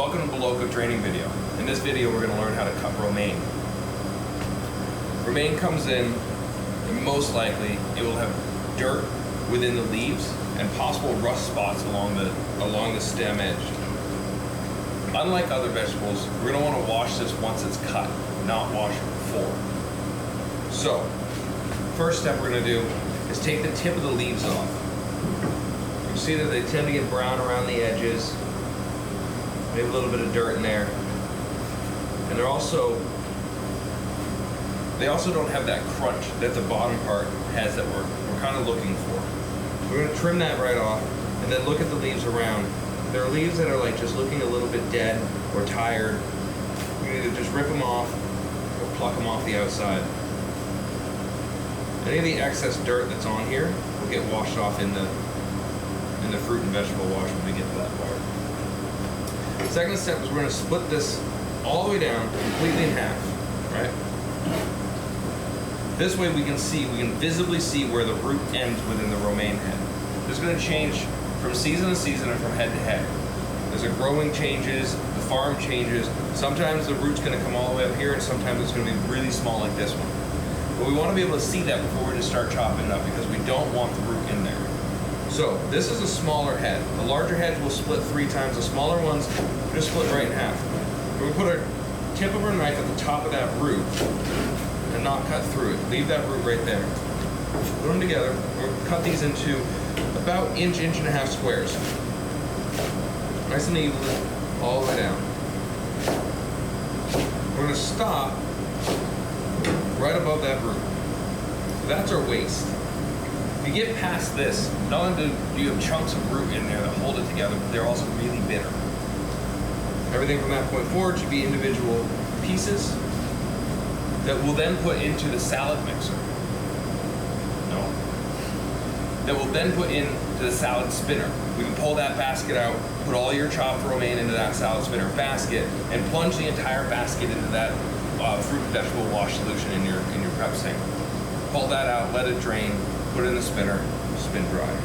Welcome to Beloco training video. In this video we're going to learn how to cut romaine. Romaine comes in and most likely it will have dirt within the leaves and possible rust spots along the stem edge. Unlike other vegetables, we're going to want to wash this once it's cut, not wash it before. So, first step we're going to do is take the tip of the leaves off. You see that they tend to get brown around the edges. Maybe a little bit of dirt in there. And they also don't have that crunch that the bottom part has that we're kind of looking for. We're going to trim that right off and then look at the leaves around. There are leaves that are like just looking a little bit dead or tired. We can either just rip them off or pluck them off the outside. Any of the excess dirt that's on here will get washed off in the fruit and vegetable wash when we get to that part. The second step is we're going to split this all the way down, completely in half, right? This way we can visibly see where the root ends within the romaine head. This is going to change from season to season and from head to head. As the growing changes, the farm changes. Sometimes the root's going to come all the way up here, and sometimes it's going to be really small like this one. But we want to be able to see that before we just start chopping it up because we don't want the root in there. So this is a smaller head. The larger heads will split 3 times. The smaller ones just split right in half. We're going to put our tip of our knife at the top of that root and not cut through it. Leave that root right there. Put them together. We're going to cut these into about inch and a half squares. Nice and evenly, all the way down. We're going to stop right above that root. So that's our waist. If you get past this, not only do you have chunks of root in there that hold it together, but they're also really bitter. Everything from that point forward should be individual pieces that we'll then put into the salad mixer. No. That we'll then put into the salad spinner. We can pull that basket out, put all your chopped romaine into that salad spinner basket, and plunge the entire basket into that fruit and vegetable wash solution in your prep sink. Pull that out, let it drain, put it in the spinner, spin dry.